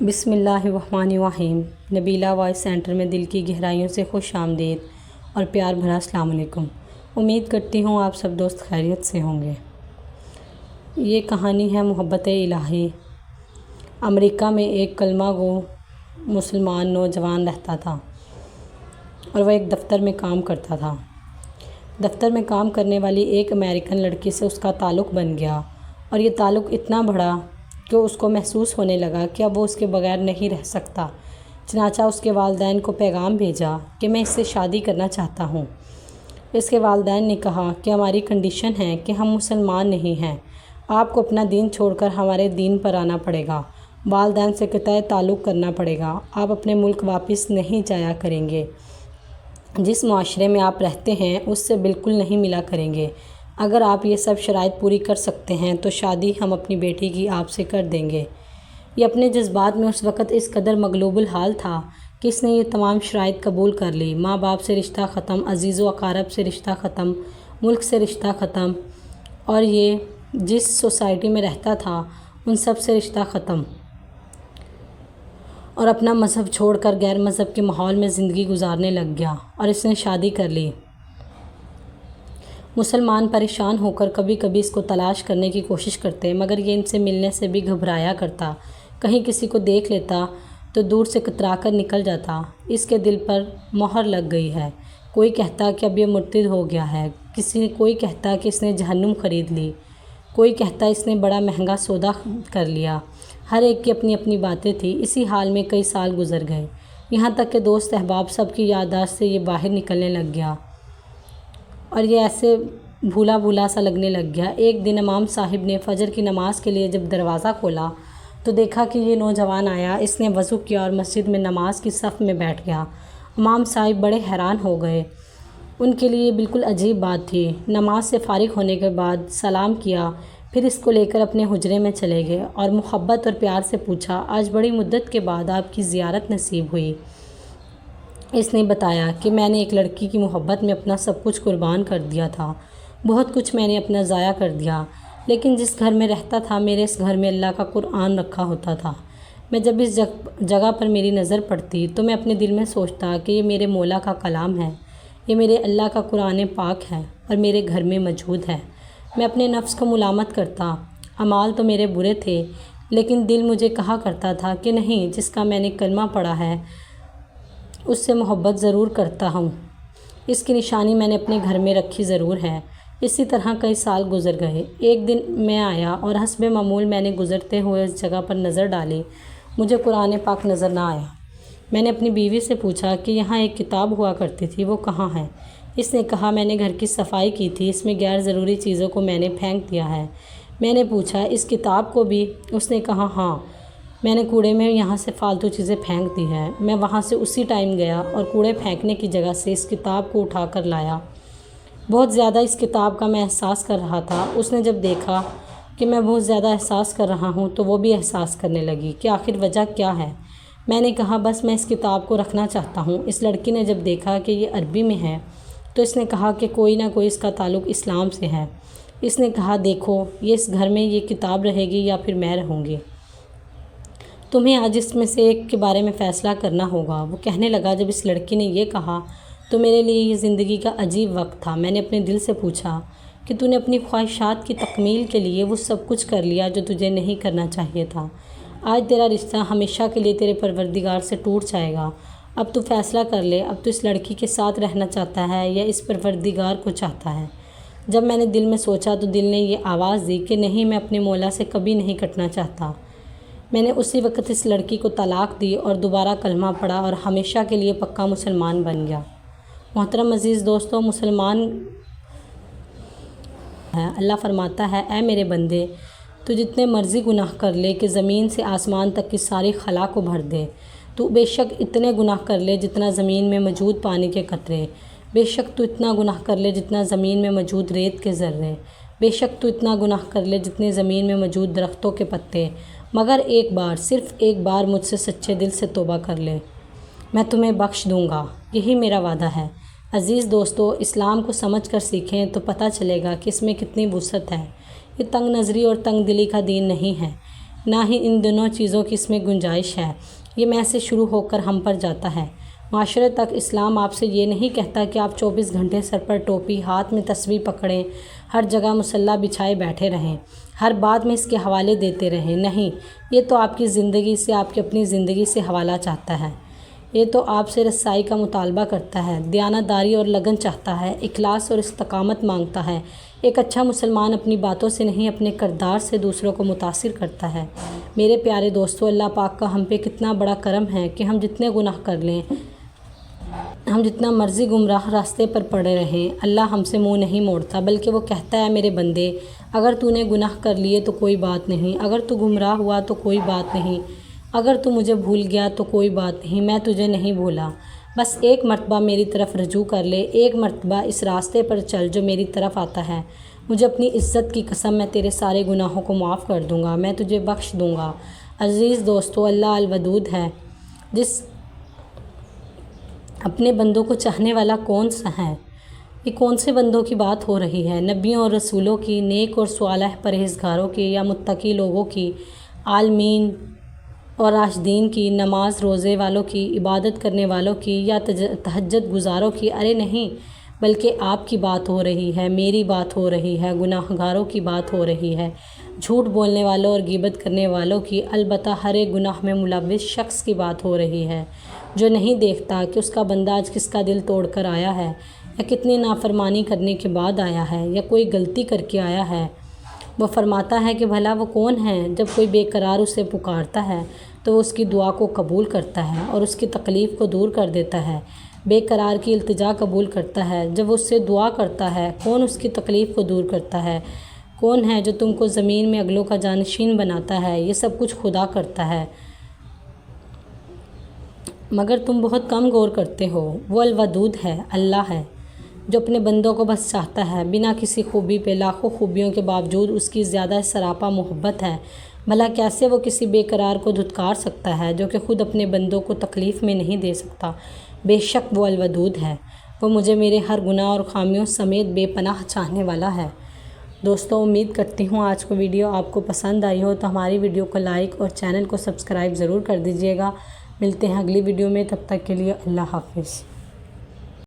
بسم اللہ الرحمن الرحیم۔ نبیلہ وائس سینٹر میں دل کی گہرائیوں سے خوش آمدید اور پیار بھرا السلام علیکم۔ امید کرتی ہوں آپ سب دوست خیریت سے ہوں گے۔ یہ کہانی ہے محبت الہی۔ امریکہ میں ایک کلمہ گو مسلمان نوجوان رہتا تھا اور وہ ایک دفتر میں کام کرتا تھا۔ دفتر میں کام کرنے والی ایک امریکن لڑکی سے اس کا تعلق بن گیا اور یہ تعلق اتنا بڑھا کہ اس کو محسوس ہونے لگا کہ اب وہ اس کے بغیر نہیں رہ سکتا۔ چنانچہ اس کے والدین کو پیغام بھیجا کہ میں اس سے شادی کرنا چاہتا ہوں۔ اس کے والدین نے کہا کہ ہماری کنڈیشن ہے کہ ہم مسلمان نہیں ہیں، آپ کو اپنا دین چھوڑ کر ہمارے دین پر آنا پڑے گا، والدین سے قطع تعلق کرنا پڑے گا، آپ اپنے ملک واپس نہیں جایا کریں گے، جس معاشرے میں آپ رہتے ہیں اس سے بالکل نہیں ملا کریں گے۔ اگر آپ یہ سب شرائط پوری کر سکتے ہیں تو شادی ہم اپنی بیٹی کی آپ سے کر دیں گے۔ یہ اپنے جذبات میں اس وقت اس قدر مغلوب الحال تھا کہ اس نے یہ تمام شرائط قبول کر لی۔ ماں باپ سے رشتہ ختم، عزیز و اقارب سے رشتہ ختم، ملک سے رشتہ ختم، اور یہ جس سوسائٹی میں رہتا تھا ان سب سے رشتہ ختم، اور اپنا مذہب چھوڑ کر غیر مذہب کے ماحول میں زندگی گزارنے لگ گیا اور اس نے شادی کر لی۔ مسلمان پریشان ہو کر کبھی کبھی اس کو تلاش کرنے کی کوشش کرتے، مگر یہ ان سے ملنے سے بھی گھبرایا کرتا۔ کہیں کسی کو دیکھ لیتا تو دور سے کترا کر نکل جاتا۔ اس کے دل پر مہر لگ گئی ہے۔ کوئی کہتا کہ اب یہ مرتد ہو گیا ہے، کوئی کہتا کہ اس نے جہنم خرید لی، کوئی کہتا اس نے بڑا مہنگا سودا کر لیا۔ ہر ایک کی اپنی اپنی باتیں تھیں۔ اسی حال میں کئی سال گزر گئے، یہاں تک کہ دوست احباب سب کی یادداشت سے یہ باہر نکلنے لگ گیا اور یہ ایسے بھولا بھولا سا لگنے لگ گیا۔ ایک دن امام صاحب نے فجر کی نماز کے لیے جب دروازہ کھولا تو دیکھا کہ یہ نوجوان آیا۔ اس نے وضو کیا اور مسجد میں نماز کی صف میں بیٹھ گیا۔ امام صاحب بڑے حیران ہو گئے، ان کے لیے یہ بالکل عجیب بات تھی۔ نماز سے فارغ ہونے کے بعد سلام کیا، پھر اس کو لے کر اپنے حجرے میں چلے گئے اور محبت اور پیار سے پوچھا، آج بڑی مدت کے بعد آپ کی زیارت نصیب ہوئی۔ اس نے بتایا کہ میں نے ایک لڑکی کی محبت میں اپنا سب کچھ قربان کر دیا تھا، بہت کچھ میں نے اپنا ضائع کر دیا، لیکن جس گھر میں رہتا تھا میرے اس گھر میں اللہ کا قرآن رکھا ہوتا تھا۔ میں جب اس جگہ پر میری نظر پڑتی تو میں اپنے دل میں سوچتا کہ یہ میرے مولا کا کلام ہے، یہ میرے اللہ کا قرآن پاک ہے اور میرے گھر میں موجود ہے۔ میں اپنے نفس کو ملامت کرتا، اعمال تو میرے برے تھے، لیکن دل مجھے کہا کرتا تھا کہ نہیں، جس کا میں نے کلمہ پڑھا ہے اس سے محبت ضرور کرتا ہوں، اس کی نشانی میں نے اپنے گھر میں رکھی ضرور ہے۔ اسی طرح کئی سال گزر گئے۔ ایک دن میں آیا اور حسب معمول میں نے گزرتے ہوئے اس جگہ پر نظر ڈالی، مجھے قرآن پاک نظر نہ آیا۔ میں نے اپنی بیوی سے پوچھا کہ یہاں ایک کتاب ہوا کرتی تھی، وہ کہاں ہے؟ اس نے کہا میں نے گھر کی صفائی کی تھی، اس میں غیر ضروری چیزوں کو میں نے پھینک دیا ہے۔ میں نے پوچھا اس کتاب کو بھی؟ اس نے کہا ہاں، میں نے کوڑے میں یہاں سے فالتو چیزیں پھینک دی ہیں۔ میں وہاں سے اسی ٹائم گیا اور کوڑے پھینکنے کی جگہ سے اس کتاب کو اٹھا کر لایا۔ بہت زیادہ اس کتاب کا میں احساس کر رہا تھا۔ اس نے جب دیکھا کہ میں بہت زیادہ احساس کر رہا ہوں تو وہ بھی احساس کرنے لگی کہ آخر وجہ کیا ہے۔ میں نے کہا بس میں اس کتاب کو رکھنا چاہتا ہوں۔ اس لڑکی نے جب دیکھا کہ یہ عربی میں ہے تو اس نے کہا کہ کوئی نہ کوئی اس کا تعلق اسلام سے ہے۔ اس نے کہا دیکھو، یہ اس گھر میں یہ کتاب رہے گی یا پھر میں رہوں گی، تمہیں آج اس میں سے ایک کے بارے میں فیصلہ کرنا ہوگا۔ وہ کہنے لگا جب اس لڑکی نے یہ کہا تو میرے لیے یہ زندگی کا عجیب وقت تھا۔ میں نے اپنے دل سے پوچھا کہ تو نے اپنی خواہشات کی تکمیل کے لیے وہ سب کچھ کر لیا جو تجھے نہیں کرنا چاہیے تھا۔ آج تیرا رشتہ ہمیشہ کے لیے تیرے پروردگار سے ٹوٹ جائے گا۔ اب تو فیصلہ کر لے، اب تو اس لڑکی کے ساتھ رہنا چاہتا ہے یا اس پروردگار کو چاہتا ہے؟ جب میں نے دل میں سوچا تو دل نے یہ آواز دی کہ نہیں، میں اپنے مولا سے کبھی نہیں کٹنا چاہتا۔ میں نے اسی وقت اس لڑکی کو طلاق دی اور دوبارہ کلمہ پڑھا اور ہمیشہ کے لیے پکا مسلمان بن گیا۔ محترم عزیز دوستو، مسلمان ہے، اللہ فرماتا ہے اے میرے بندے، تو جتنے مرضی گناہ کر لے کہ زمین سے آسمان تک کی ساری خلا کو بھر دے، تو بے شک اتنے گناہ کر لے جتنا زمین میں موجود پانی کے قطرے، بے شک تو اتنا گناہ کر لے جتنا زمین میں موجود ریت کے ذرے، بے شک تو اتنا گناہ کر لے جتنے زمین میں موجود درختوں کے پتے، مگر ایک بار، صرف ایک بار مجھ سے سچے دل سے توبہ کر لے، میں تمہیں بخش دوں گا، یہی میرا وعدہ ہے۔ عزیز دوستو، اسلام کو سمجھ کر سیکھیں تو پتہ چلے گا کہ اس میں کتنی وسعت ہے۔ یہ تنگ نظری اور تنگ دلی کا دین نہیں ہے۔ نہ ہی ان دونوں چیزوں کی اس میں گنجائش ہے۔ یہ میں سے شروع ہو کر ہم پر جاتا ہے۔ معاشرے تک اسلام آپ سے یہ نہیں کہتا کہ آپ 24 گھنٹے سر پر ٹوپی، ہاتھ میں تسبیح پکڑیں، ہر جگہ مصلی بچھائے بیٹھے رہیں، ہر بات میں اس کے حوالے دیتے رہیں۔ نہیں، یہ تو آپ کی زندگی سے، آپ کی اپنی زندگی سے حوالہ چاہتا ہے۔ یہ تو آپ سے رسائی کا مطالبہ کرتا ہے، دیانتداری اور لگن چاہتا ہے، اخلاص اور استقامت مانگتا ہے۔ ایک اچھا مسلمان اپنی باتوں سے نہیں، اپنے کردار سے دوسروں کو متاثر کرتا ہے۔ میرے پیارے دوستو، اللہ پاک کا ہم پہ کتنا بڑا کرم ہے کہ ہم جتنے گناہ کر لیں، ہم جتنا مرضی گمراہ راستے پر پڑے رہیں، اللہ ہم سے منہ نہیں موڑتا، بلکہ وہ کہتا ہے میرے بندے، اگر تو نے گناہ کر لیے تو کوئی بات نہیں، اگر تو گمراہ ہوا تو کوئی بات نہیں، اگر تو مجھے بھول گیا تو کوئی بات نہیں، میں تجھے نہیں بھولا۔ بس ایک مرتبہ میری طرف رجوع کر لے، ایک مرتبہ اس راستے پر چل جو میری طرف آتا ہے، مجھے اپنی عزت کی قسم، میں تیرے سارے گناہوں کو معاف کر دوں گا، میں تجھے بخش دوں گا۔ عزیز دوستو، اللہ الودود ہے، جس اپنے بندوں کو چاہنے والا کون سا ہے؟ یہ کون سے بندوں کی بات ہو رہی ہے؟ نبیوں اور رسولوں کی، نیک اور صالح پرہیزگاروں کی، یا متقی لوگوں کی، عالمین اور راشدین کی، نماز روزے والوں کی، عبادت کرنے والوں کی، یا تہجد گزاروں کی؟ ارے نہیں، بلکہ آپ کی بات ہو رہی ہے، میری بات ہو رہی ہے، گناہ گاروں کی بات ہو رہی ہے، جھوٹ بولنے والوں اور غیبت کرنے والوں کی، البتہ ہر ایک گناہ میں ملوث شخص کی بات ہو رہی ہے، جو نہیں دیکھتا کہ اس کا بندہ آج کس کا دل توڑ کر آیا ہے، یا کتنی نافرمانی کرنے کے بعد آیا ہے، یا کوئی غلطی کر کے آیا ہے۔ وہ فرماتا ہے کہ بھلا وہ کون ہے؟ جب کوئی بے قرار اسے پکارتا ہے تو وہ اس کی دعا کو قبول کرتا ہے اور اس کی تکلیف کو دور کر دیتا ہے۔ بے قرار کی التجا قبول کرتا ہے جب وہ اس سے دعا کرتا ہے۔ کون اس کی تکلیف کو دور کرتا ہے؟ کون ہے جو تم کو زمین میں اگلوں کا جانشین بناتا ہے؟ یہ سب کچھ خدا کرتا ہے، مگر تم بہت کم غور کرتے ہو۔ وہ الودود ہے، اللہ ہے، جو اپنے بندوں کو بس چاہتا ہے، بنا کسی خوبی پہ، لاکھوں خوبیوں کے باوجود اس کی زیادہ سراپا محبت ہے۔ بھلا کیسے وہ کسی بے قرار کو دھتکار سکتا ہے جو کہ خود اپنے بندوں کو تکلیف میں نہیں دے سکتا؟ بے شک وہ الودود ہے، وہ مجھے میرے ہر گناہ اور خامیوں سمیت بے پناہ چاہنے والا ہے۔ دوستو، امید کرتی ہوں آج کو ویڈیو آپ کو پسند آئی ہو، تو ہماری ویڈیو کو لائک اور چینل کو سبسکرائب ضرور کر دیجیے گا۔ ملتے ہیں اگلی ویڈیو میں، تب تک کے لیے اللہ حافظ۔